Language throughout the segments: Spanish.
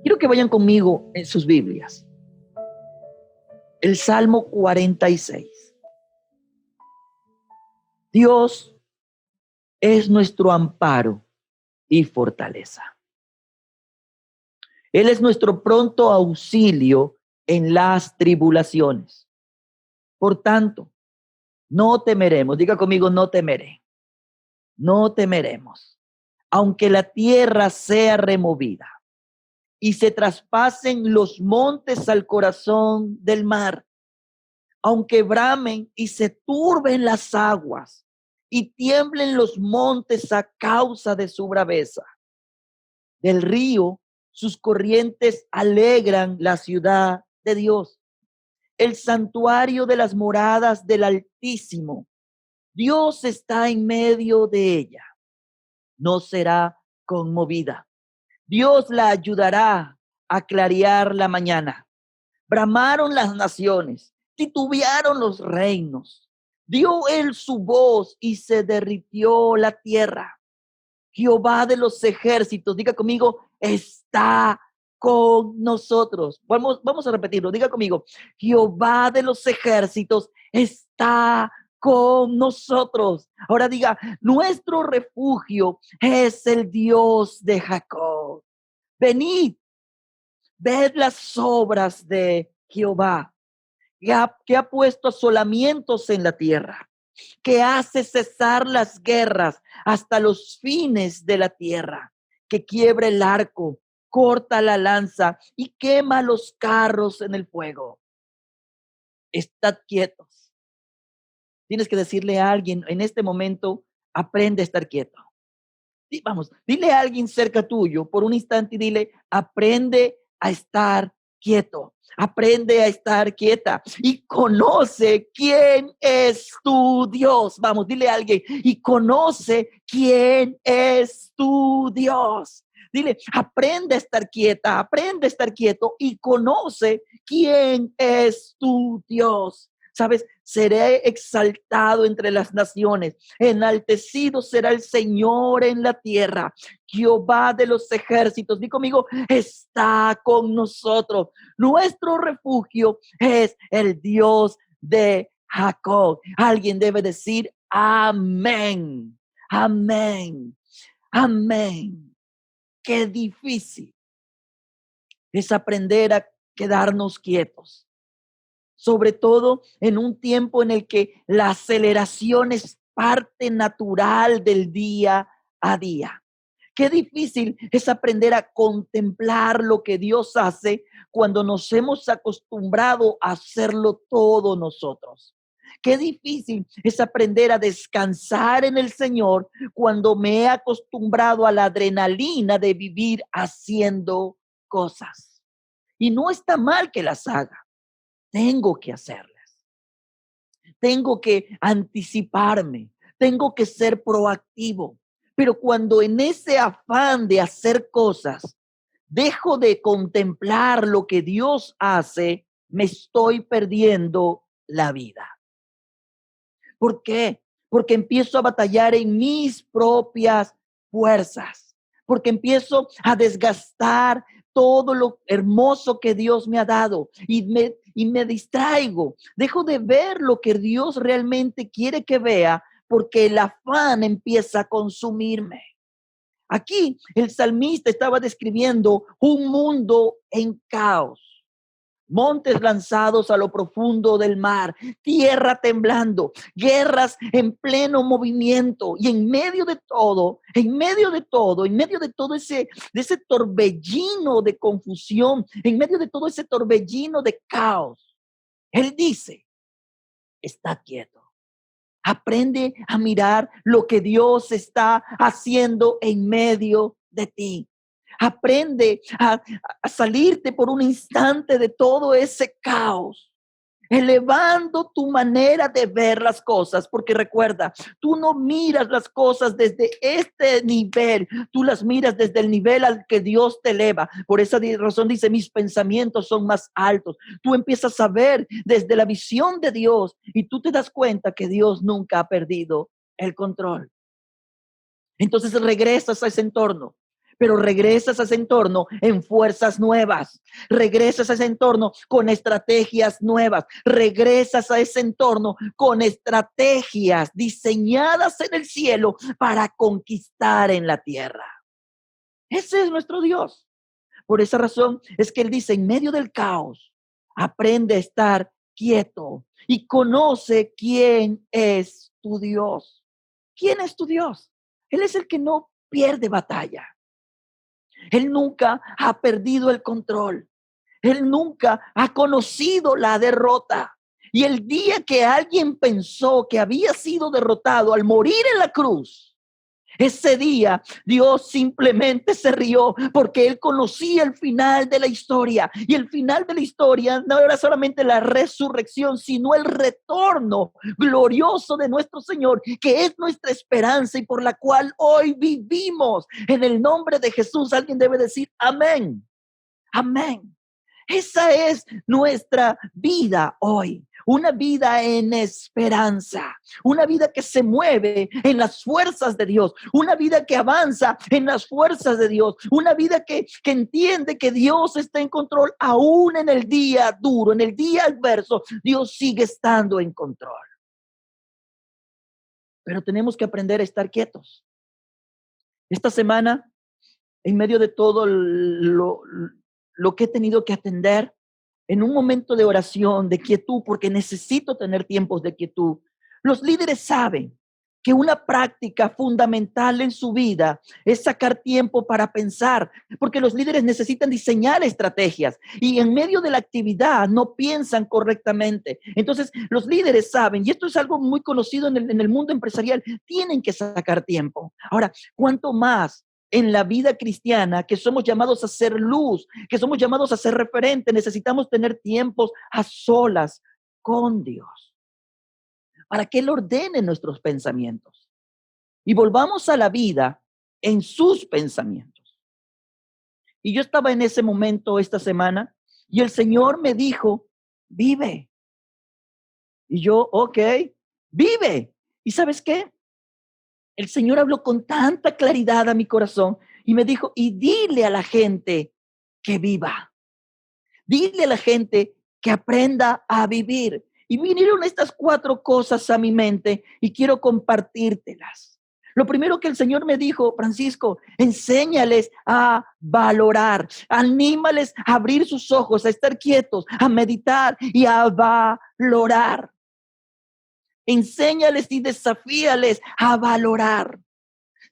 Quiero que vayan conmigo en sus Biblias. El Salmo 46. Dios es nuestro amparo y fortaleza. Él es nuestro pronto auxilio en las tribulaciones. Por tanto, no temeremos. Diga conmigo, no temeré. No temeremos. Aunque la tierra sea removida y se traspasen los montes al corazón del mar, aunque bramen y se turben las aguas y tiemblen los montes a causa de su braveza. Del río, sus corrientes alegran la ciudad de Dios, el santuario de las moradas del Altísimo. Dios está en medio de ella. No será conmovida. Dios la ayudará a clarear la mañana. Bramaron las naciones, titubearon los reinos. Dio él su voz y se derritió la tierra. Jehová de los ejércitos, diga conmigo, está con nosotros. Vamos a repetirlo, diga conmigo, Jehová de los ejércitos está con nosotros. Ahora diga, nuestro refugio es el Dios de Jacob. Venid, ved las obras de Jehová, que ha puesto asolamientos en la tierra, que hace cesar las guerras hasta los fines de la tierra, que quiebra el arco, corta la lanza y quema los carros en el fuego. Estad quietos. Tienes que decirle a alguien en este momento, aprende a estar quieto. Vamos, dile a alguien cerca tuyo por un instante y dile, aprende a estar quieto. Aprende a estar quieta y conoce quién es tu Dios. Vamos, dile a alguien y conoce quién es tu Dios. Dile, aprende a estar quieta, aprende a estar quieto y conoce quién es tu Dios. ¿Sabes? Seré exaltado entre las naciones, enaltecido será el Señor en la tierra. Jehová de los ejércitos, di conmigo, está con nosotros. Nuestro refugio es el Dios de Jacob. Alguien debe decir amén, amén, amén. Qué difícil es aprender a quedarnos quietos. Sobre todo en un tiempo en el que la aceleración es parte natural del día a día. Qué difícil es aprender a contemplar lo que Dios hace cuando nos hemos acostumbrado a hacerlo todo nosotros. Qué difícil es aprender a descansar en el Señor cuando me he acostumbrado a la adrenalina de vivir haciendo cosas. Y no está mal que las haga. Tengo que hacerlas. Tengo que anticiparme. Tengo que ser proactivo. Pero cuando en ese afán de hacer cosas, dejo de contemplar lo que Dios hace, me estoy perdiendo la vida. ¿Por qué? Porque empiezo a batallar en mis propias fuerzas. Porque empiezo a desgastar todo lo hermoso que Dios me ha dado y me distraigo. Dejo de ver lo que Dios realmente quiere que vea porque el afán empieza a consumirme. Aquí el salmista estaba describiendo un mundo en caos. Montes lanzados a lo profundo del mar, tierra temblando, guerras en pleno movimiento y en medio de todo, de ese torbellino de confusión, en medio de todo ese torbellino de caos, él dice, está quieto. Aprende a mirar lo que Dios está haciendo en medio de ti. Aprende a salirte por un instante de todo ese caos, elevando tu manera de ver las cosas, porque recuerda, tú no miras las cosas desde este nivel, tú las miras desde el nivel al que Dios te eleva. Por esa razón dice, mis pensamientos son más altos. Tú empiezas a ver desde la visión de Dios y tú te das cuenta que Dios nunca ha perdido el control. Entonces regresas a ese entorno. pero regresas a ese entorno en fuerzas nuevas, regresas a ese entorno con estrategias nuevas, regresas a ese entorno con estrategias diseñadas en el cielo para conquistar en la tierra. Ese es nuestro Dios. Por esa razón es que Él dice, en medio del caos, aprende a estar quieto y conoce quién es tu Dios. ¿Quién es tu Dios? Él es el que no pierde batalla. Él nunca ha perdido el control. Él nunca ha conocido la derrota. Y el día que alguien pensó que había sido derrotado al morir en la cruz, ese día Dios simplemente se rió porque Él conocía el final de la historia. Y el final de la historia no era solamente la resurrección, sino el retorno glorioso de nuestro Señor, que es nuestra esperanza y por la cual hoy vivimos. En el nombre de Jesús, alguien debe decir amén. Amén. Esa es nuestra vida hoy, una vida en esperanza, una vida que se mueve en las fuerzas de Dios, una vida que avanza en las fuerzas de Dios, una vida que entiende que Dios está en control aún en el día duro, en el día adverso, Dios sigue estando en control. Pero tenemos que aprender a estar quietos. Esta semana, en medio de todo lo que he tenido que atender, en un momento de oración, de quietud, porque necesito tener tiempos de quietud, los líderes saben que una práctica fundamental en su vida es sacar tiempo para pensar, porque los líderes necesitan diseñar estrategias y en medio de la actividad no piensan correctamente. Entonces, los líderes saben, y esto es algo muy conocido en el mundo empresarial, tienen que sacar tiempo. Ahora, ¿cuánto más en la vida cristiana, que somos llamados a ser luz, que somos llamados a ser referente? Necesitamos tener tiempos a solas con Dios para que Él ordene nuestros pensamientos y volvamos a la vida en sus pensamientos. Y yo estaba en ese momento esta semana y el Señor me dijo, vive. Y yo, ok, vive. ¿Y sabes qué? El Señor habló con tanta claridad a mi corazón y me dijo, y dile a la gente que viva. Dile a la gente que aprenda a vivir. Y vinieron estas 4 cosas a mi mente y quiero compartírtelas. Lo primero que el Señor me dijo, Francisco, enséñales a valorar, anímales a abrir sus ojos, a estar quietos, a meditar y a valorar. Enséñales y desafíales a valorar.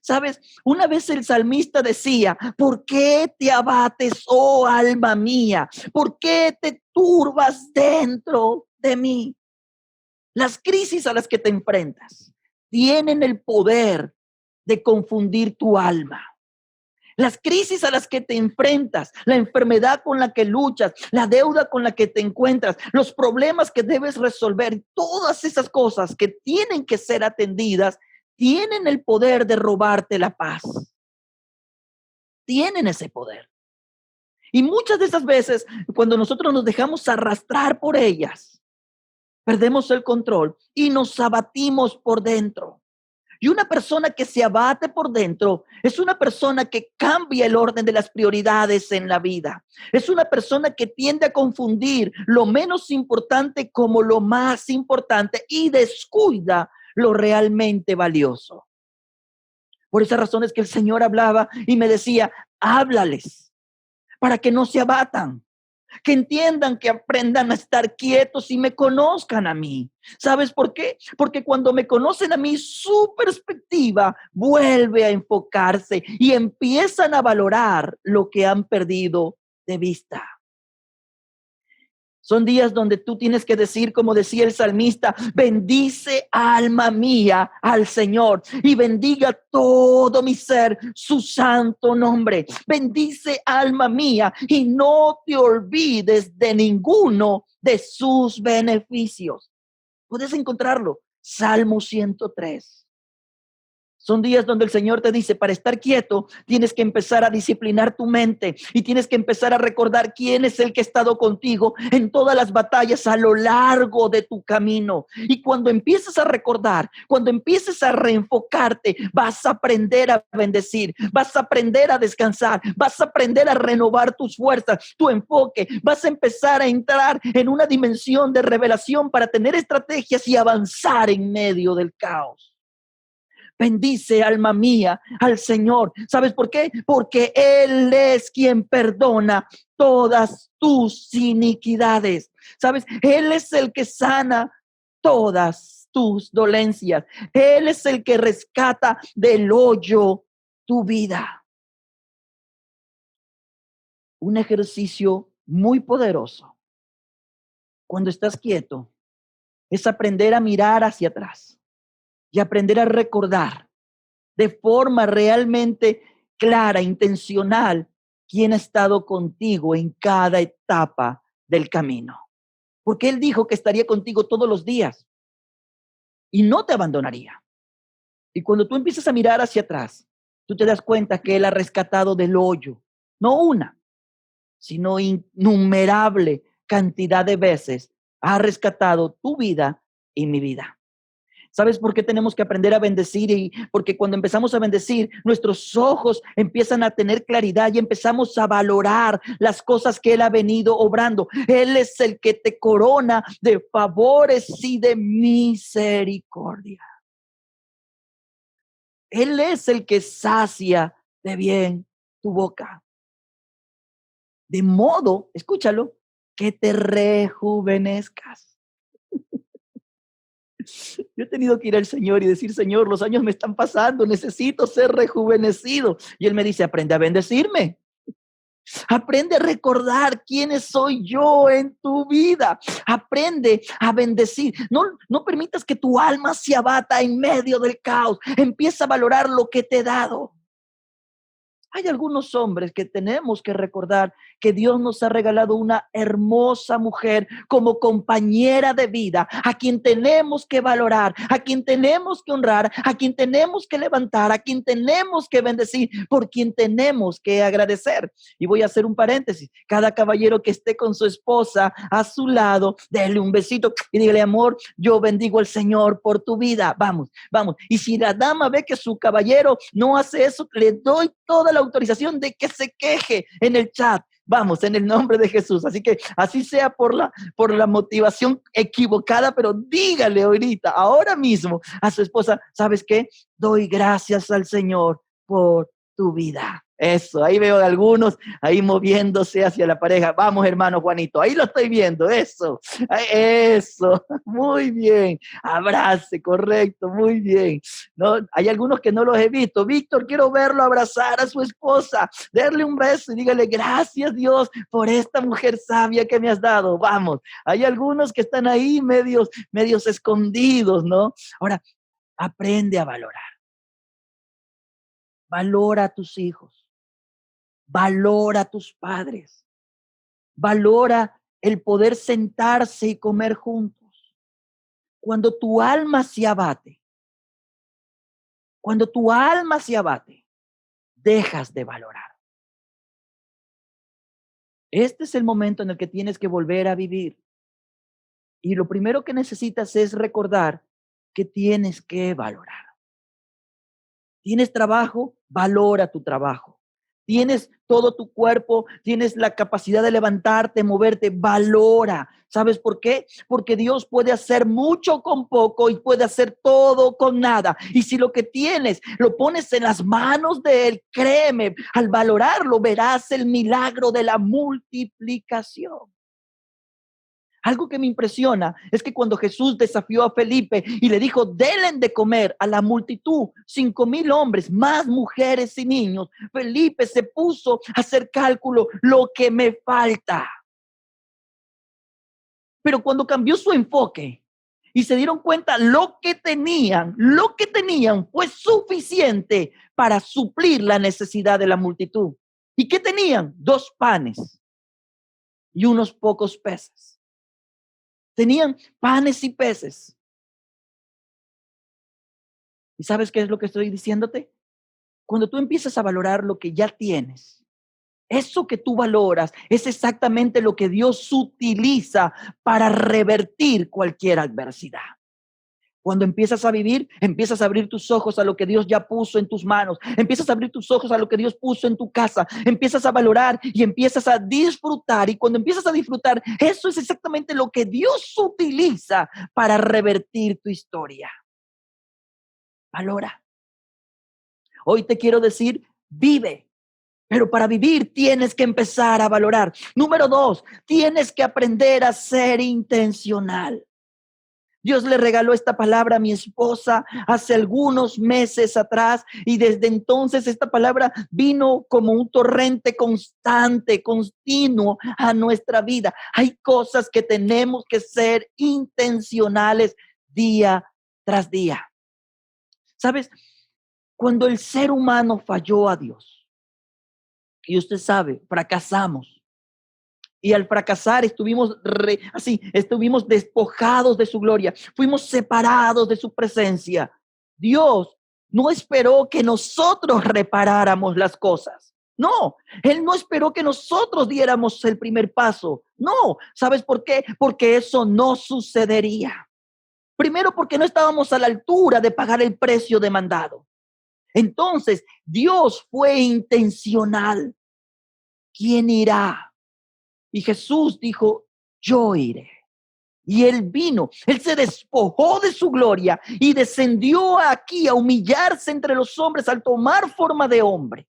¿Sabes? Una vez el salmista decía, ¿por qué te abates, oh alma mía? ¿Por qué te turbas dentro de mí? Las crisis a las que te enfrentas tienen el poder de confundir tu alma. Las crisis a las que te enfrentas, la enfermedad con la que luchas, la deuda con la que te encuentras, los problemas que debes resolver, todas esas cosas que tienen que ser atendidas, tienen el poder de robarte la paz. Tienen ese poder. Y muchas de esas veces, cuando nosotros nos dejamos arrastrar por ellas, perdemos el control y nos abatimos por dentro. Y una persona que se abate por dentro es una persona que cambia el orden de las prioridades en la vida. Es una persona que tiende a confundir lo menos importante como lo más importante y descuida lo realmente valioso. Por esa razón es que el Señor hablaba y me decía, háblales para que no se abatan, que entiendan, que aprendan a estar quietos y me conozcan a mí. ¿Sabes por qué? Porque cuando me conocen a mí, su perspectiva vuelve a enfocarse y empiezan a valorar lo que han perdido de vista. Son días donde tú tienes que decir, como decía el salmista, bendice alma mía al Señor y bendiga todo mi ser su santo nombre. Bendice alma mía y no te olvides de ninguno de sus beneficios. Puedes encontrarlo, Salmo 103. Son días donde el Señor te dice, para estar quieto, tienes que empezar a disciplinar tu mente y tienes que empezar a recordar quién es el que ha estado contigo en todas las batallas a lo largo de tu camino. Y cuando empieces a recordar, cuando empieces a reenfocarte, vas a aprender a bendecir, vas a aprender a descansar, vas a aprender a renovar tus fuerzas, tu enfoque, vas a empezar a entrar en una dimensión de revelación para tener estrategias y avanzar en medio del caos. Bendice, alma mía, al Señor. ¿Sabes por qué? Porque Él es quien perdona todas tus iniquidades. ¿Sabes? Él es el que sana todas tus dolencias. Él es el que rescata del hoyo tu vida. Un ejercicio muy poderoso cuando estás quieto es aprender a mirar hacia atrás y aprender a recordar de forma realmente clara, intencional, quién ha estado contigo en cada etapa del camino. Porque Él dijo que estaría contigo todos los días y no te abandonaría. Y cuando tú empiezas a mirar hacia atrás, tú te das cuenta que Él ha rescatado del hoyo, no una, sino innumerable cantidad de veces, ha rescatado tu vida y mi vida. ¿Sabes por qué tenemos que aprender a bendecir? Y porque cuando empezamos a bendecir, nuestros ojos empiezan a tener claridad y empezamos a valorar las cosas que Él ha venido obrando. Él es el que te corona de favores y de misericordia. Él es el que sacia de bien tu boca. De modo, escúchalo, que te rejuvenezcas. Yo he tenido que ir al Señor y decir, Señor, los años me están pasando, necesito ser rejuvenecido. Y Él me dice, aprende a bendecirme. Aprende a recordar quién soy yo en tu vida. Aprende a bendecir. No permitas que tu alma se abata en medio del caos. Empieza a valorar lo que te he dado. Hay algunos hombres que tenemos que recordar que Dios nos ha regalado una hermosa mujer como compañera de vida, a quien tenemos que valorar, a quien tenemos que honrar, a quien tenemos que levantar, a quien tenemos que bendecir, por quien tenemos que agradecer. Y voy a hacer un paréntesis. Cada caballero que esté con su esposa a su lado, déle un besito y dígale, amor, yo bendigo al Señor por tu vida. Vamos, vamos. Y si la dama ve que su caballero no hace eso, le doy toda la autorización de que se queje en el chat. Vamos, en el nombre de Jesús. Así que así sea por la motivación equivocada, pero dígale ahorita, ahora mismo a su esposa, ¿sabes qué? Doy gracias al Señor por tu vida. Eso, ahí veo a algunos ahí moviéndose hacia la pareja. Vamos, hermano Juanito, ahí lo estoy viendo. Eso, muy bien. Abrace, correcto, muy bien. No, hay algunos que no los he visto. Víctor, quiero verlo abrazar a su esposa, darle un beso y dígale, gracias Dios por esta mujer sabia que me has dado. Vamos, hay algunos que están ahí medios escondidos, ¿no? Ahora, aprende a valorar. Valora a tus hijos. Valora a tus padres. Valora el poder sentarse y comer juntos. Cuando tu alma se abate, dejas de valorar. Este es el momento en el que tienes que volver a vivir. Y lo primero que necesitas es recordar que tienes que valorar. ¿Tienes trabajo? Valora tu trabajo. Tienes todo tu cuerpo, tienes la capacidad de levantarte, moverte, valora. ¿Sabes por qué? Porque Dios puede hacer mucho con poco y puede hacer todo con nada. Y si lo que tienes lo pones en las manos de Él, créeme, al valorarlo verás el milagro de la multiplicación. Algo que me impresiona es que cuando Jesús desafió a Felipe y le dijo, denle de comer a la multitud, 5,000 hombres, más mujeres y niños, Felipe se puso a hacer cálculo, lo que me falta. Pero cuando cambió su enfoque y se dieron cuenta lo que tenían fue suficiente para suplir la necesidad de la multitud. ¿Y qué tenían? 2 panes y unos pocos peces. Tenían panes y peces. ¿Y sabes qué es lo que estoy diciéndote? Cuando tú empiezas a valorar lo que ya tienes, eso que tú valoras es exactamente lo que Dios utiliza para revertir cualquier adversidad. Cuando empiezas a vivir, empiezas a abrir tus ojos a lo que Dios ya puso en tus manos, empiezas a abrir tus ojos a lo que Dios puso en tu casa, empiezas a valorar y empiezas a disfrutar. Y cuando empiezas a disfrutar, eso es exactamente lo que Dios utiliza para revertir tu historia. Valora. Hoy te quiero decir, vive. Pero para vivir tienes que empezar a valorar. Número 2, tienes que aprender a ser intencional. Dios le regaló esta palabra a mi esposa hace algunos meses atrás y desde entonces esta palabra vino como un torrente constante, continuo a nuestra vida. Hay cosas que tenemos que ser intencionales día tras día. ¿Sabes? Cuando el ser humano falló a Dios, y usted sabe, fracasamos. Y al fracasar estuvimos despojados de su gloria, fuimos separados de su presencia. Dios no esperó que nosotros reparáramos las cosas. No, Él no esperó que nosotros diéramos el primer paso. No, ¿sabes por qué? Porque eso no sucedería. Primero, porque no estábamos a la altura de pagar el precio demandado. Entonces, Dios fue intencional. ¿Quién irá? Y Jesús dijo, yo iré. Y él vino, él se despojó de su gloria y descendió aquí a humillarse entre los hombres al tomar forma de hombre.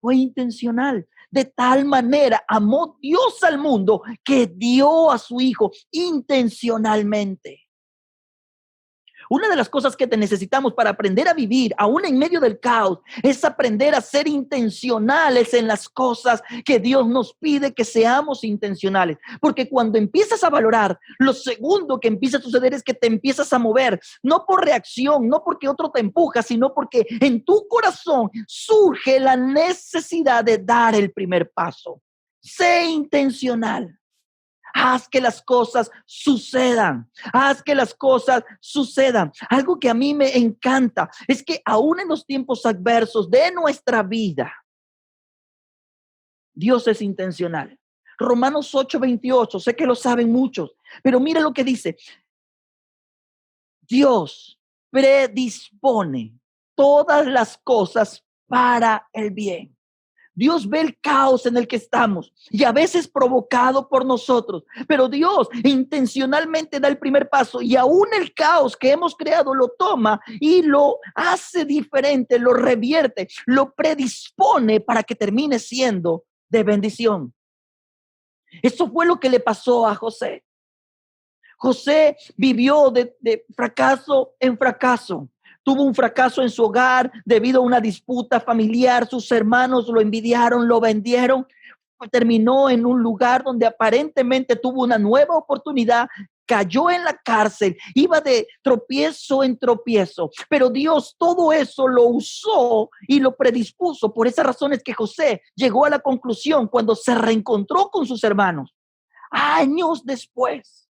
Fue intencional. De tal manera amó Dios al mundo que dio a su hijo intencionalmente. Una de las cosas que te necesitamos para aprender a vivir, aún en medio del caos, es aprender a ser intencionales en las cosas que Dios nos pide que seamos intencionales. Porque cuando empiezas a valorar, lo segundo que empieza a suceder es que te empiezas a mover, no por reacción, no porque otro te empuja, sino porque en tu corazón surge la necesidad de dar el primer paso. Sé intencional. Haz que las cosas sucedan. Haz que las cosas sucedan. Algo que a mí me encanta es que aún en los tiempos adversos de nuestra vida, Dios es intencional. Romanos 8:28, sé que lo saben muchos, pero mira lo que dice. Dios predispone todas las cosas para el bien. Dios ve el caos en el que estamos y a veces provocado por nosotros, pero Dios intencionalmente da el primer paso y aún el caos que hemos creado lo toma y lo hace diferente, lo revierte, lo predispone para que termine siendo de bendición. Eso fue lo que le pasó a José. José vivió de fracaso en fracaso. Tuvo un fracaso en su hogar debido a una disputa familiar. Sus hermanos lo envidiaron, lo vendieron. Terminó en un lugar donde aparentemente tuvo una nueva oportunidad. Cayó en la cárcel, iba de tropiezo en tropiezo, pero Dios todo eso lo usó y lo predispuso. Por esas razones que José llegó a la conclusión cuando se reencontró con sus hermanos, años después.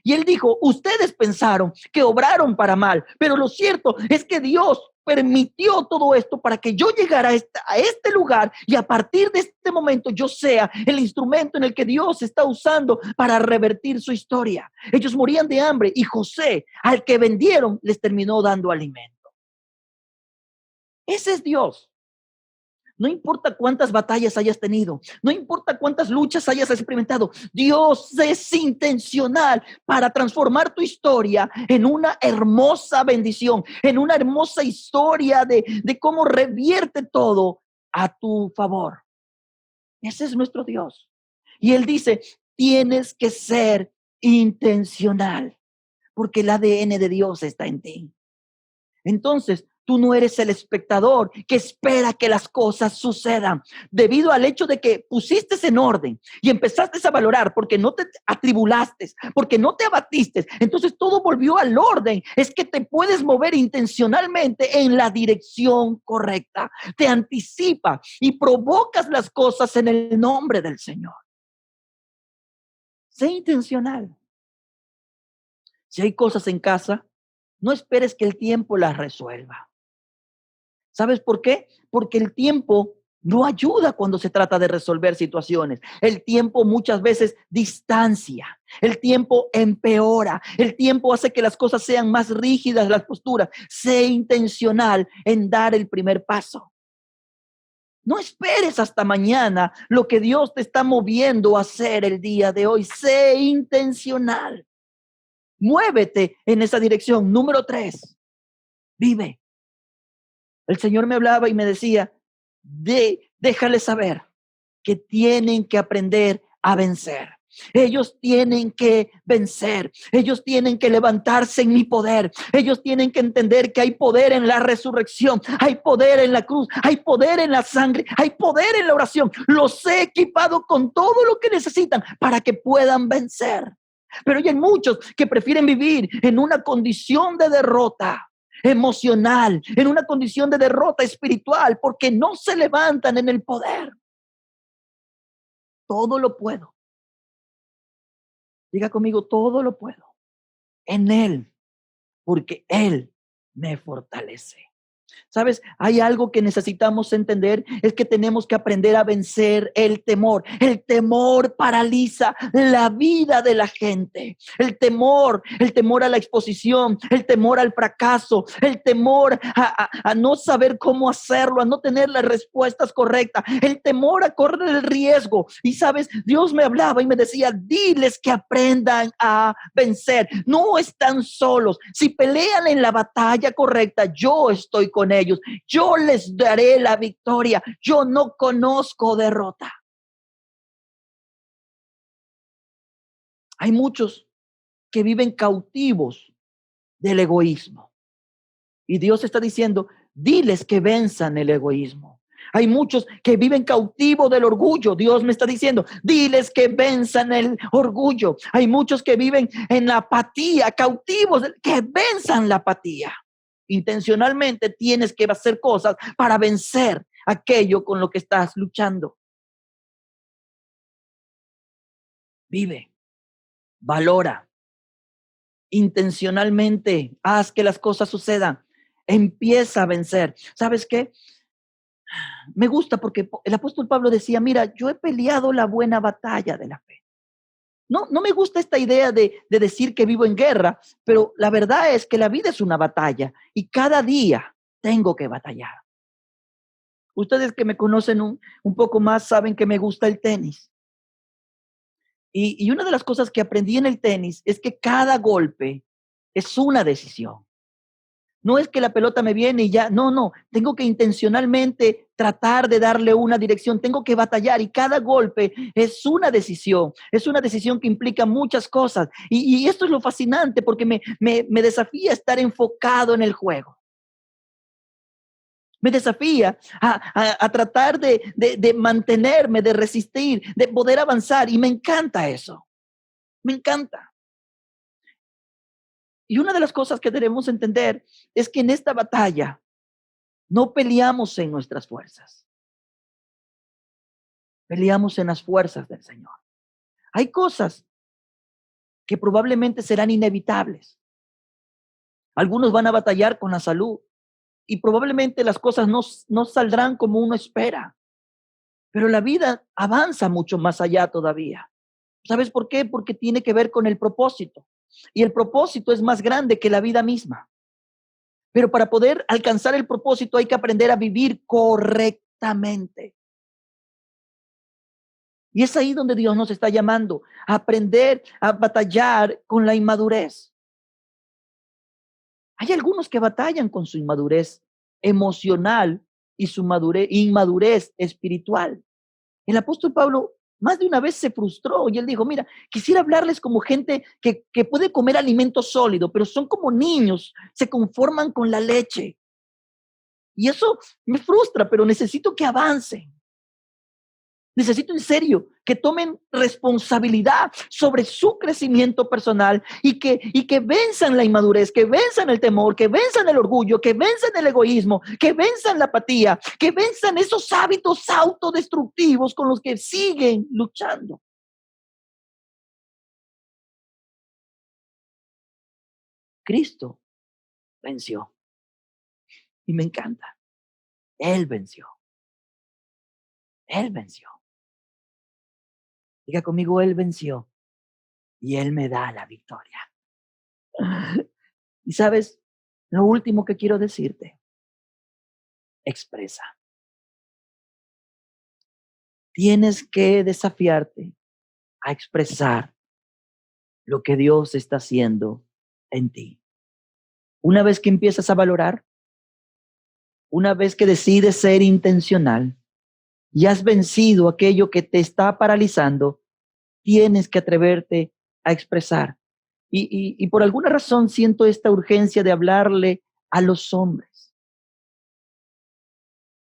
Y él dijo, ustedes pensaron que obraron para mal, pero lo cierto es que Dios permitió todo esto para que yo llegara a este lugar y a partir de este momento yo sea el instrumento en el que Dios está usando para revertir su historia. Ellos morían de hambre y José, al que vendieron, les terminó dando alimento. Ese es Dios. No importa cuántas batallas hayas tenido, no importa cuántas luchas hayas experimentado, Dios es intencional para transformar tu historia en una hermosa bendición, en una hermosa historia de cómo revierte todo a tu favor. Ese es nuestro Dios. Y Él dice, tienes que ser intencional, porque el ADN de Dios está en ti. Entonces, tú no eres el espectador que espera que las cosas sucedan debido al hecho de que pusiste en orden y empezaste a valorar porque no te atribulaste, porque no te abatiste. Entonces todo volvió al orden. Es que te puedes mover intencionalmente en la dirección correcta. Te anticipa y provocas las cosas en el nombre del Señor. Sé intencional. Si hay cosas en casa, No esperes que el tiempo las resuelva. ¿Sabes por qué? Porque el tiempo no ayuda cuando se trata de resolver situaciones. El tiempo muchas veces distancia. El tiempo empeora. El tiempo hace que las cosas sean más rígidas, las posturas. Sé intencional en dar el primer paso. No esperes hasta mañana lo que Dios te está moviendo a hacer el día de hoy. Sé intencional. Muévete en esa dirección. Número 3, vive. El Señor me hablaba y me decía, déjale saber que tienen que aprender a vencer. Ellos tienen que vencer. Ellos tienen que levantarse en mi poder. Ellos tienen que entender que hay poder en la resurrección. Hay poder en la cruz. Hay poder en la sangre. Hay poder en la oración. Los he equipado con todo lo que necesitan para que puedan vencer. Pero hay muchos que prefieren vivir en una condición de derrota emocional, en una condición de derrota espiritual, porque no se levantan en el poder. Todo lo puedo. Diga conmigo, todo lo puedo en Él, porque Él me fortalece. ¿Sabes? Hay algo que necesitamos entender, es que tenemos que aprender a vencer el temor. El temor paraliza la vida de la gente. El temor a la exposición, el temor al fracaso, el temor a no saber cómo hacerlo, a no tener las respuestas correctas, el temor a correr el riesgo. Y sabes, Dios me hablaba y me decía, diles que aprendan a vencer. No están solos. Si pelean en la batalla correcta, yo estoy con ellos. Yo les daré la victoria. Yo no conozco derrota. Hay muchos que viven cautivos del egoísmo. Y Dios está diciendo, diles que venzan el egoísmo. Hay muchos que viven cautivos del orgullo. Dios me está diciendo, diles que venzan el orgullo. Hay muchos que viven en la apatía, cautivos, que venzan la apatía. Intencionalmente tienes que hacer cosas para vencer aquello con lo que estás luchando. Vive, valora, intencionalmente haz que las cosas sucedan. Empieza a vencer. ¿Sabes qué? Me gusta porque el apóstol Pablo decía, mira, yo he peleado la buena batalla de la fe. No me gusta esta idea de decir que vivo en guerra, pero la verdad es que la vida es una batalla y cada día tengo que batallar. Ustedes que me conocen un poco más saben que me gusta el tenis. Y una de las cosas que aprendí en el tenis es que cada golpe es una decisión. No es que la pelota me viene y ya, no, tengo que intencionalmente tratar de darle una dirección, tengo que batallar y cada golpe es una decisión que implica muchas cosas. Y esto es lo fascinante porque me desafía a estar enfocado en el juego. Me desafía a tratar de mantenerme, de resistir, de poder avanzar y me encanta eso, me encanta. Y una de las cosas que debemos entender es que en esta batalla no peleamos en nuestras fuerzas, peleamos en las fuerzas del Señor. Hay cosas que probablemente serán inevitables. Algunos van a batallar con la salud y probablemente las cosas no saldrán como uno espera, pero la vida avanza mucho más allá todavía. ¿Sabes por qué? Porque tiene que ver con el propósito. Y el propósito es más grande que la vida misma. Pero para poder alcanzar el propósito hay que aprender a vivir correctamente. Y es ahí donde Dios nos está llamando, a aprender a batallar con la inmadurez. Hay algunos que batallan con su inmadurez emocional y su inmadurez espiritual. El apóstol Pablo más de una vez se frustró y él dijo, mira, quisiera hablarles como gente que puede comer alimento sólido, pero son como niños, se conforman con la leche. Y eso me frustra, pero necesito que avancen. Necesito en serio que tomen responsabilidad sobre su crecimiento personal y que venzan la inmadurez, que venzan el temor, que venzan el orgullo, que venzan el egoísmo, que venzan la apatía, que venzan esos hábitos autodestructivos con los que siguen luchando. Cristo venció. Y me encanta. Él venció. Él venció. Diga conmigo, Él venció. Y Él me da la victoria. Y sabes, lo último que quiero decirte, expresa. Tienes que desafiarte a expresar lo que Dios está haciendo en ti. Una vez que empiezas a valorar, una vez que decides ser intencional y has vencido aquello que te está paralizando, tienes que atreverte a expresar. Y por alguna razón siento esta urgencia de hablarle a los hombres.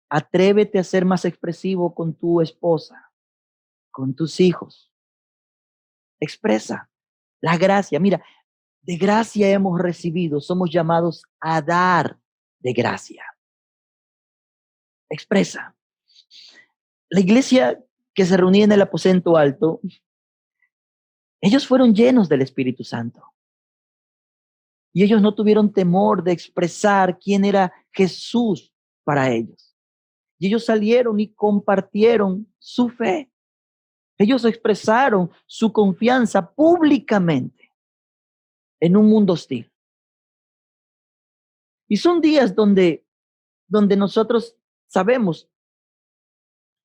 Atrévete a ser más expresivo con tu esposa, con tus hijos. Expresa la gracia. Mira, de gracia hemos recibido, somos llamados a dar de gracia. Expresa. La iglesia que se reunía en el aposento alto, ellos fueron llenos del Espíritu Santo. Y ellos no tuvieron temor de expresar quién era Jesús para ellos. Y ellos salieron y compartieron su fe. Ellos expresaron su confianza públicamente en un mundo hostil. Y son días donde nosotros sabemos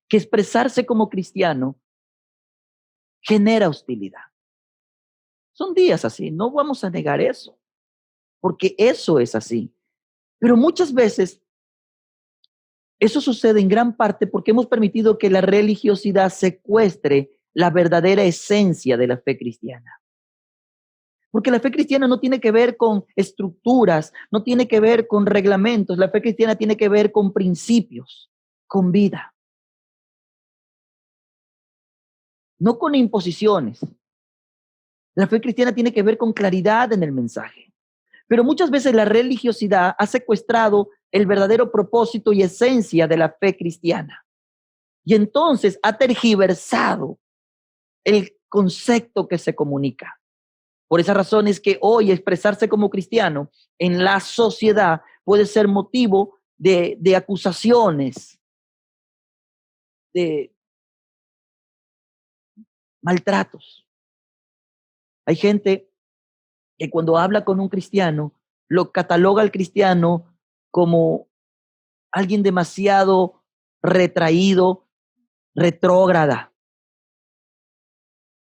que expresarse como cristiano genera hostilidad. Son días así, no vamos a negar eso, porque eso es así. Pero muchas veces eso sucede en gran parte porque hemos permitido que la religiosidad secuestre la verdadera esencia de la fe cristiana. Porque la fe cristiana no tiene que ver con estructuras, no tiene que ver con reglamentos, la fe cristiana tiene que ver con principios, con vida, no con imposiciones. La fe cristiana tiene que ver con claridad en el mensaje. Pero muchas veces la religiosidad ha secuestrado el verdadero propósito y esencia de la fe cristiana. Y entonces ha tergiversado el concepto que se comunica. Por esa razón es que hoy expresarse como cristiano en la sociedad puede ser motivo de acusaciones, de maltratos. Hay gente que cuando habla con un cristiano, lo cataloga al cristiano como alguien demasiado retraído, retrógrada.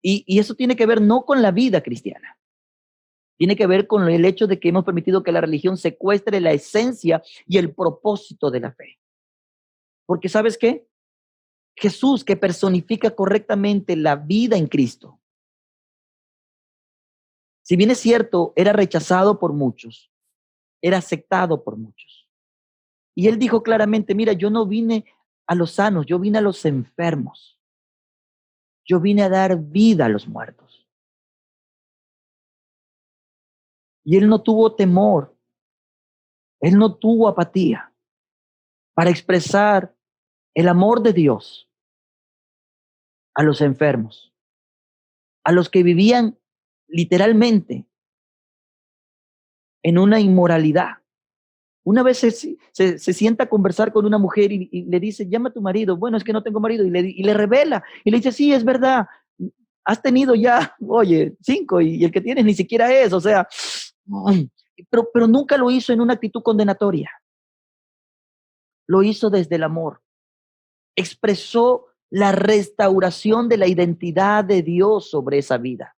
Y eso tiene que ver no con la vida cristiana, tiene que ver con el hecho de que hemos permitido que la religión secuestre la esencia y el propósito de la fe. Porque ¿sabes qué? Jesús, que personifica correctamente la vida en Cristo, si bien es cierto, era rechazado por muchos, era aceptado por muchos. Y él dijo claramente, mira, yo no vine a los sanos, yo vine a los enfermos. Yo vine a dar vida a los muertos. Y él no tuvo temor, él no tuvo apatía para expresar el amor de Dios a los enfermos, a los que vivían literalmente en una inmoralidad. Una vez se sienta a conversar con una mujer y le dice, llama a tu marido. Bueno, es que no tengo marido. Y le revela. Y le dice, sí, es verdad. Has tenido ya, oye, 5 y el que tienes ni siquiera es. O sea, pero nunca lo hizo en una actitud condenatoria. Lo hizo desde el amor. Expresó la restauración de la identidad de Dios sobre esa vida.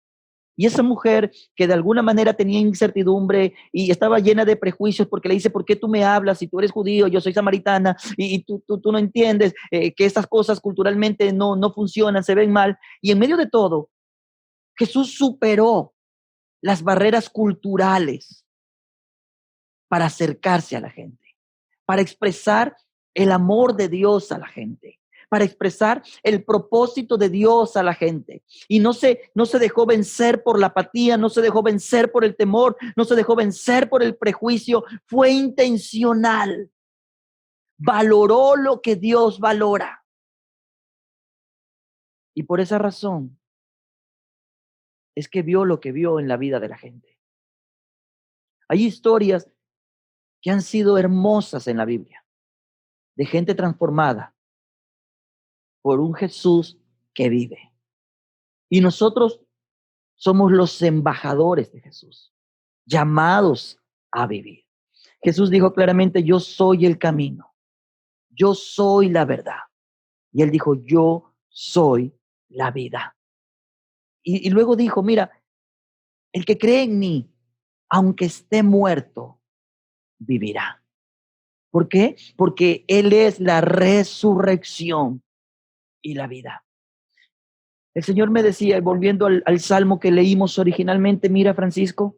Y esa mujer que de alguna manera tenía incertidumbre y estaba llena de prejuicios porque le dice, ¿por qué tú me hablas si tú eres judío, yo soy samaritana y tú no entiendes que estas cosas culturalmente no funcionan, se ven mal? Y en medio de todo, Jesús superó las barreras culturales para acercarse a la gente, para expresar el amor de Dios a la gente, para expresar el propósito de Dios a la gente. Y no se dejó vencer por la apatía, no se dejó vencer por el temor, no se dejó vencer por el prejuicio. Fue intencional. Valoró lo que Dios valora. Y por esa razón es que vio lo que vio en la vida de la gente. Hay historias que han sido hermosas en la Biblia, de gente transformada por un Jesús que vive. Y nosotros somos los embajadores de Jesús, llamados a vivir. Jesús dijo claramente, yo soy el camino, yo soy la verdad. Y él dijo, yo soy la vida. Y luego dijo, mira, el que cree en mí, aunque esté muerto, vivirá. ¿Por qué? Porque Él es la resurrección y la vida. El Señor me decía, y volviendo al salmo que leímos originalmente, mira, Francisco,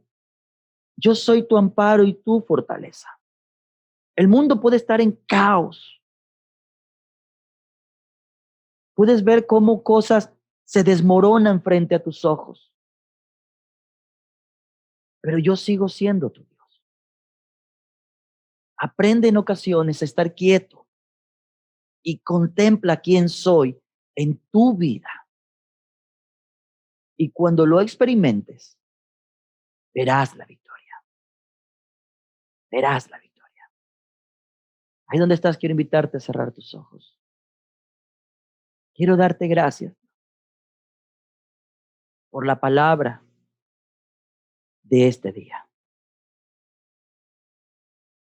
yo soy tu amparo y tu fortaleza. El mundo puede estar en caos. Puedes ver cómo cosas se desmoronan frente a tus ojos. Pero yo sigo siendo tu Dios. Aprende en ocasiones a estar quieto y contempla quién soy en tu vida. Y cuando lo experimentes, verás la victoria. Verás la victoria. Ahí donde estás, quiero invitarte a cerrar tus ojos. Quiero darte gracias por la palabra de este día.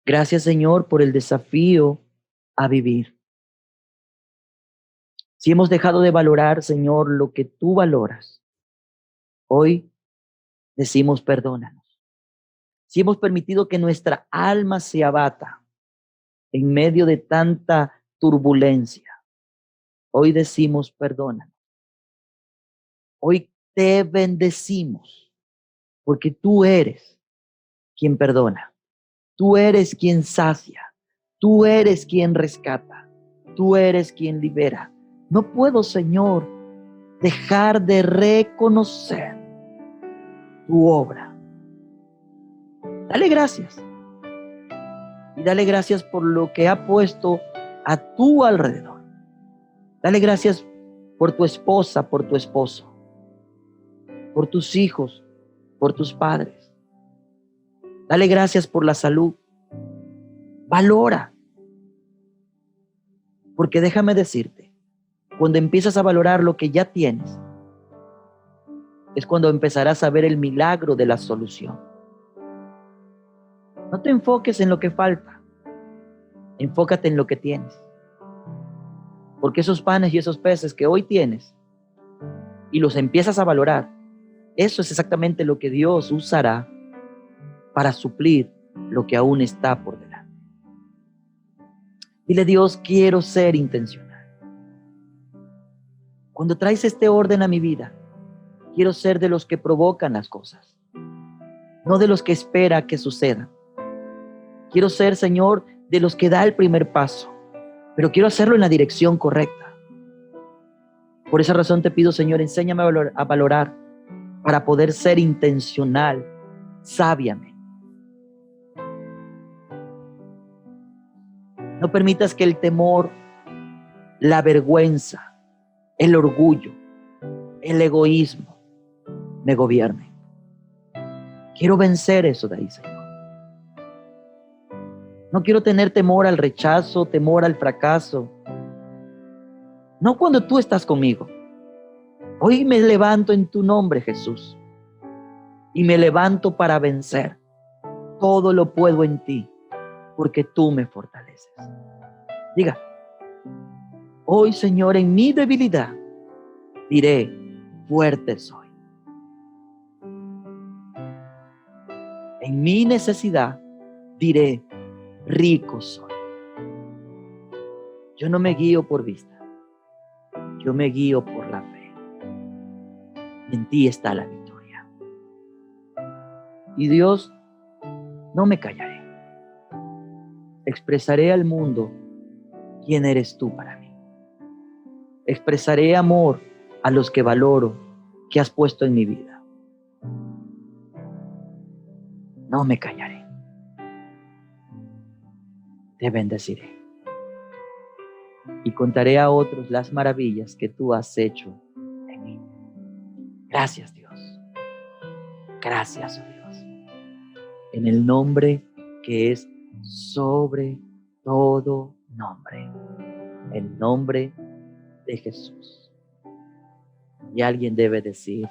Gracias, Señor, por el desafío a vivir. Si hemos dejado de valorar, Señor, lo que tú valoras, hoy decimos perdónanos. Si hemos permitido que nuestra alma se abata en medio de tanta turbulencia, hoy decimos perdónanos. Hoy te bendecimos porque tú eres quien perdona. Tú eres quien sacia, tú eres quien rescata, tú eres quien libera. No puedo, Señor, dejar de reconocer tu obra. Dale gracias. Y dale gracias por lo que ha puesto a tu alrededor. Dale gracias por tu esposa, por tu esposo, por tus hijos, por tus padres. Dale gracias por la salud. Valora. Porque déjame decirte, cuando empiezas a valorar lo que ya tienes, es cuando empezarás a ver el milagro de la solución. No te enfoques en lo que falta, enfócate en lo que tienes. Porque esos panes y esos peces que hoy tienes y los empiezas a valorar, eso es exactamente lo que Dios usará para suplir lo que aún está por delante. Dile, Dios, quiero ser intencional. Cuando traes este orden a mi vida, quiero ser de los que provocan las cosas, no de los que espera que sucedan. Quiero ser, Señor, de los que da el primer paso, pero quiero hacerlo en la dirección correcta. Por esa razón te pido, Señor, enséñame a valorar para poder ser intencional, sábiamente. No permitas que el temor, la vergüenza, el orgullo, el egoísmo me gobiernen. Quiero vencer eso de ahí, Señor. No quiero tener temor al rechazo, temor al fracaso. No cuando tú estás conmigo. Hoy me levanto en tu nombre, Jesús. Y me levanto para vencer. Todo lo puedo en ti, porque tú me fortaleces. Diga, hoy, Señor, en mi debilidad, diré, fuerte soy. En mi necesidad, diré, rico soy. Yo no me guío por vista, yo me guío por la fe. En ti está la victoria. Y Dios, no me callaré. Expresaré al mundo quién eres tú para mí. Expresaré amor a los que valoro, que has puesto en mi vida. No me callaré. Te bendeciré. Y contaré a otros las maravillas que tú has hecho en mí. Gracias, Dios. Gracias, oh Dios. En el nombre que es sobre todo nombre, el nombre de Jesús. Y alguien debe decir,